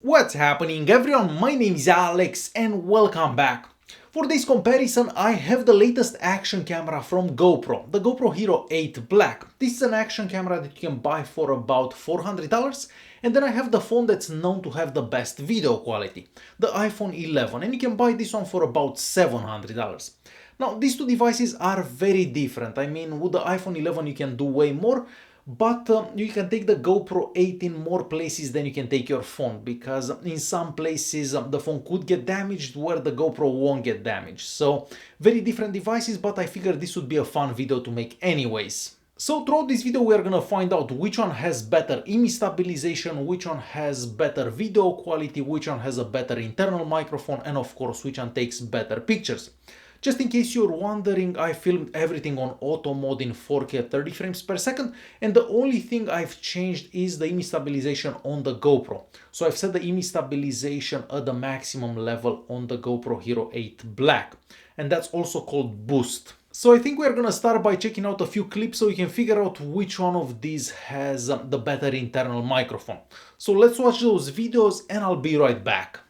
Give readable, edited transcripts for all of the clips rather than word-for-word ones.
What's happening everyone, my name is Alex and welcome back. For this comparison I have the latest action camera from GoPro, the GoPro Hero 8 Black. This is an action camera that you can buy for about $400, and then I have the phone that's known to have the best video quality, the iPhone 11, and you can buy this one for about $700. Now these two devices are very different. I mean, with the iPhone 11 you can do way more, but you can take the GoPro 8 in more places than you can take your phone, because in some places the phone could get damaged where the GoPro won't get damaged. So very different devices, but I figured this would be a fun video to make anyways. So throughout this video we are gonna find out which one has better image stabilization, which one has better video quality, which one has a better internal microphone, and of course which one takes better pictures. Just in case you're wondering, I filmed everything on auto mode in 4K at 30 frames per second, and the only thing I've changed is the image stabilization on the GoPro. So I've set the image stabilization at the maximum level on the GoPro Hero 8 Black, and that's also called Boost. So I think we're gonna start by checking out a few clips so you can figure out which one of these has the better internal microphone. So let's watch those videos and I'll be right back.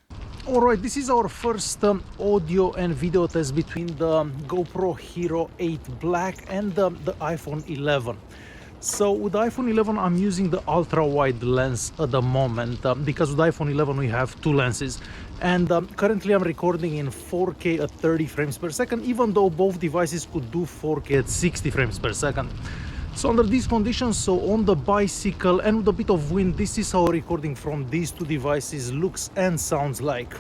Alright, this is our first audio and video test between the GoPro Hero 8 Black and the iPhone 11. So with the iPhone 11 I'm using the ultra wide lens at the moment, because with the iPhone 11 we have two lenses, and currently I'm recording in 4K at 30 frames per second, even though both devices could do 4K at 60 frames per second. So under these conditions, so on the bicycle and with a bit of wind, this is how recording from these two devices looks and sounds like.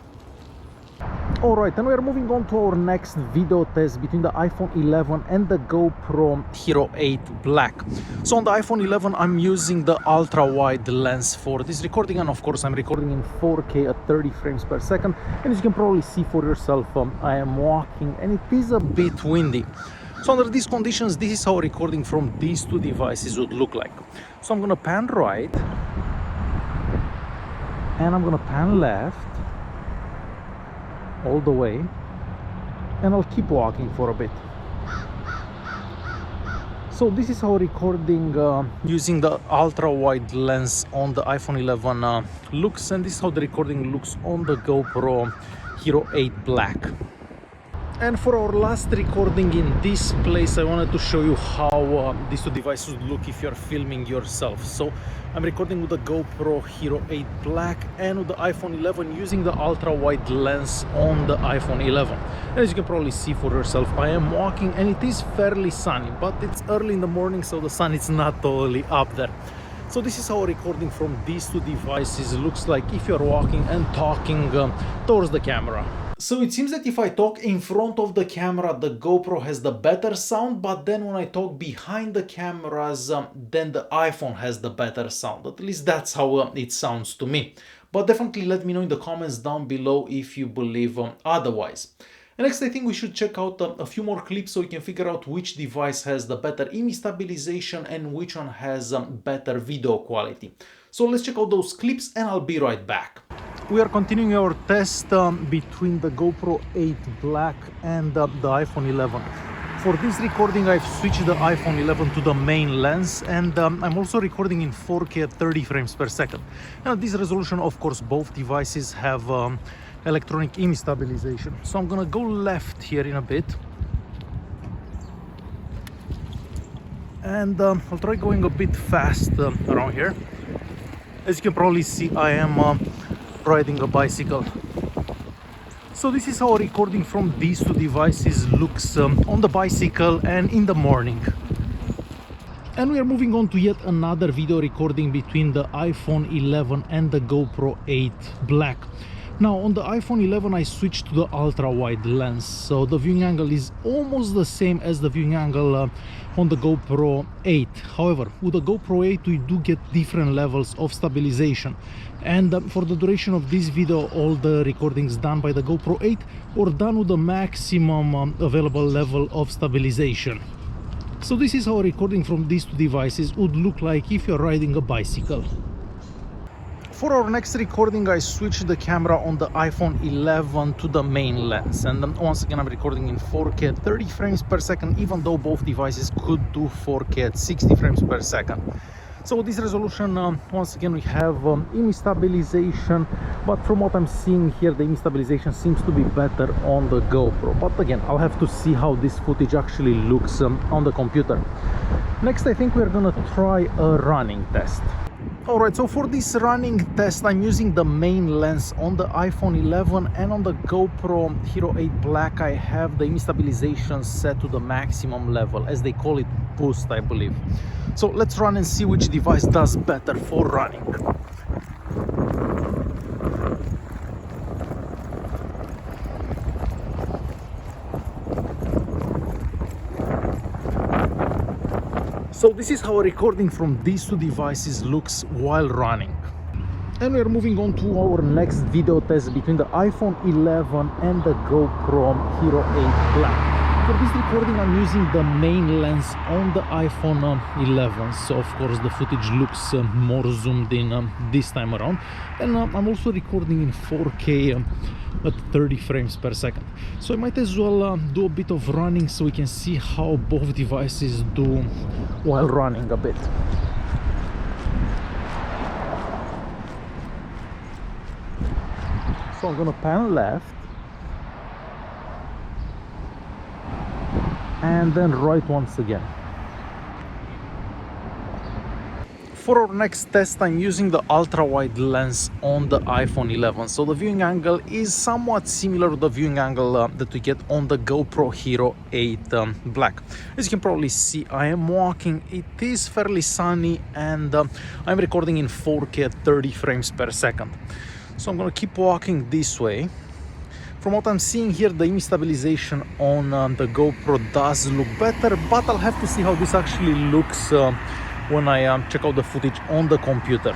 Alright, and we are moving on to our next video test between the iPhone 11 and the GoPro Hero 8 Black. So on the iPhone 11 I'm using the ultra wide lens for this recording, and of course I'm recording in 4K at 30 frames per second, and as you can probably see for yourself, I am walking and it is a bit windy. So under these conditions, this is how recording from these two devices would look like. So I'm gonna pan right, and I'm gonna pan left, all the way, and I'll keep walking for a bit. So this is how recording using the ultra wide lens on the iPhone 11 looks, and this is how the recording looks on the GoPro Hero 8 Black. And for our last recording in this place, I wanted to show you how these two devices would look if you're filming yourself. So I'm recording with the GoPro Hero 8 Black and with the iPhone 11 using the ultra wide lens on the iPhone 11. And as you can probably see for yourself, I am walking and it is fairly sunny, but it's early in the morning, so the sun is not totally up there. So this is how recording from these two devices looks like if you're walking and talking towards the camera. So it seems that if I talk in front of the camera, the GoPro has the better sound, but then when I talk behind the cameras, then the iPhone has the better sound. At least that's how it sounds to me. But definitely let me know in the comments down below if you believe otherwise. And next I think we should check out a few more clips so we can figure out which device has the better image stabilization and which one has better video quality. So let's check out those clips and I'll be right back. We are continuing our test between the GoPro 8 Black and the iPhone 11. For this recording I've switched the iPhone 11 to the main lens, and I'm also recording in 4K at 30 frames per second. Now this resolution, of course, both devices have electronic image stabilization. So I'm gonna go left here in a bit. And I'll try going a bit fast around here. As you can probably see, I am riding a bicycle. So this is how recording from these two devices looks on the bicycle and in the morning. And we are moving on to yet another video recording between the iPhone 11 and the GoPro 8 Black. Now on the iPhone 11 I switched to the ultra wide lens, so the viewing angle is almost the same as the viewing angle on the GoPro 8. However, with the GoPro 8 we do get different levels of stabilization, and for the duration of this video all the recordings done by the GoPro 8 were done with the maximum available level of stabilization. So this is how recording from these two devices would look like if you're riding a bicycle. For our next recording I switched the camera on the iPhone 11 to the main lens, and once again I'm recording in 4K at 30 frames per second, even though both devices could do 4K at 60 frames per second. So this resolution, once again, we have image stabilization, but from what I'm seeing here, the image stabilization seems to be better on the GoPro. But again, I'll have to see how this footage actually looks on the computer. Next, I think we're gonna try a running test. Alright, so for this running test, I'm using the main lens on the iPhone 11, and on the GoPro Hero 8 Black I have the image stabilization set to the maximum level, as they call it, boost, I believe. So let's run and see which device does better for running. So this is how a recording from these two devices looks while running. And we're moving on to our next video test between the iPhone 11 and the GoPro Hero 8 Black. For this recording, I'm using the main lens on the iPhone 11, so of course the footage looks more zoomed in this time around. And I'm also recording in 4K at 30 frames per second. So I might as well do a bit of running so we can see how both devices do while running a bit. So I'm gonna pan left and then right once again. For our next test, I'm using the ultra-wide lens on the iPhone 11. So the viewing angle is somewhat similar to the viewing angle that we get on the GoPro Hero 8 Black. As you can probably see, I am walking. It is fairly sunny, and I'm recording in 4K at 30 frames per second. So I'm gonna keep walking this way. From what I'm seeing here, the image stabilization on the GoPro does look better, but I'll have to see how this actually looks when I check out the footage on the computer.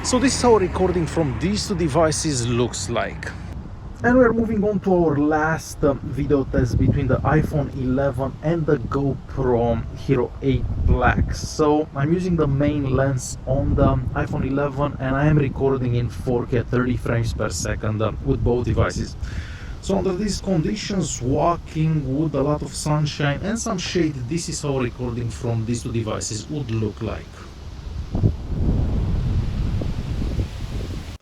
So this is how recording from these two devices looks like. And we're moving on to our last video test between the iPhone 11 and the GoPro Hero 8 Black. So I'm using the main lens on the iPhone 11, and I am recording in 4K 30 frames per second with both devices. So under these conditions, walking with a lot of sunshine and some shade, this is how recording from these two devices would look like.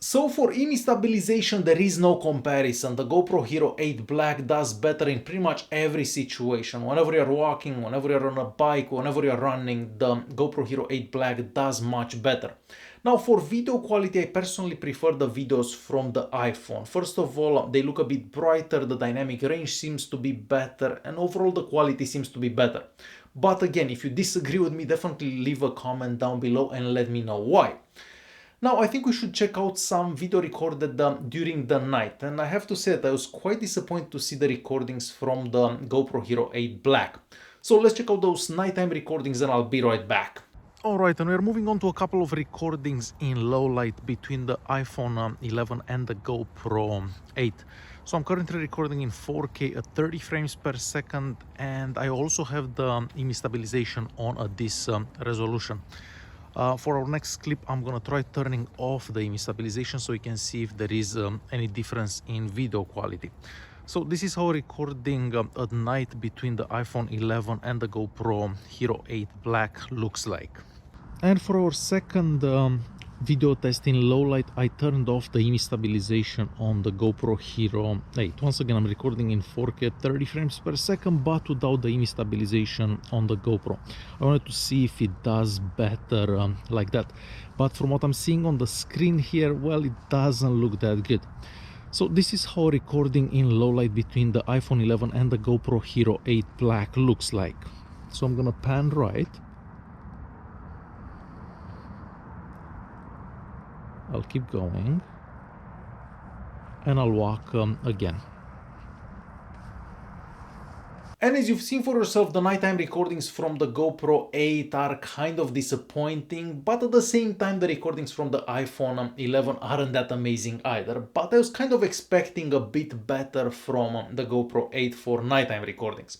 So for image stabilization, there is no comparison. The GoPro Hero 8 Black does better in pretty much every situation. Whenever you're walking, whenever you're on a bike, whenever you're running, the GoPro Hero 8 Black does much better. Now for video quality, I personally prefer the videos from the iPhone. First of all, they look a bit brighter, the dynamic range seems to be better, and overall the quality seems to be better. But again, if you disagree with me, definitely leave a comment down below and let me know why. Now, I think we should check out some video recorded during the night, and I have to say that I was quite disappointed to see the recordings from the GoPro Hero 8 Black. So let's check out those nighttime recordings and I'll be right back. Alright, and we're moving on to a couple of recordings in low light between the iPhone 11 and the GoPro 8. So I'm currently recording in 4K at 30 frames per second, and I also have the image stabilization on at this resolution. For our next clip, I'm gonna try turning off the image stabilization so you can see if there is any difference in video quality. So this is how recording at night between the iPhone 11 and the GoPro Hero 8 Black looks like. And for our second video test in low light, I turned off the image stabilization on the GoPro Hero 8. Once again, I'm recording in 4K 30 frames per second, but without the image stabilization on the GoPro. I wanted to see if it does better like that. But from what I'm seeing on the screen here, well, it doesn't look that good. So this is how recording in low light between the iPhone 11 and the GoPro Hero 8 Black looks like. So I'm gonna pan right. I'll keep going, and I'll walk again. And as you've seen for yourself, the nighttime recordings from the GoPro 8 are kind of disappointing, but at the same time the recordings from the iPhone 11 aren't that amazing either. But I was kind of expecting a bit better from the GoPro 8 for nighttime recordings.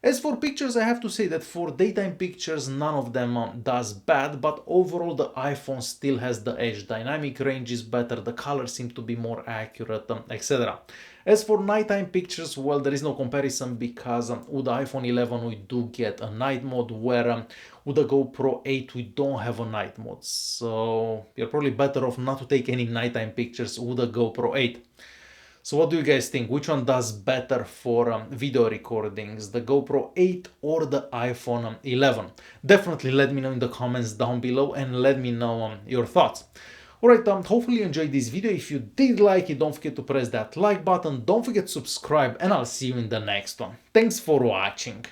As for pictures, I have to say that for daytime pictures, none of them does bad, but overall the iPhone still has the edge. Dynamic range is better, the colors seem to be more accurate, etc. As for nighttime pictures, well, there is no comparison because with the iPhone 11 we do get a night mode, where with the GoPro 8 we don't have a night mode. So you're probably better off not to take any nighttime pictures with the GoPro 8. So what do you guys think? Which one does better for video recordings, the GoPro 8 or the iPhone 11? Definitely let me know in the comments down below and let me know your thoughts. Alright, hopefully you enjoyed this video. If you did like it, don't forget to press that like button, don't forget to subscribe, and I'll see you in the next one. Thanks for watching.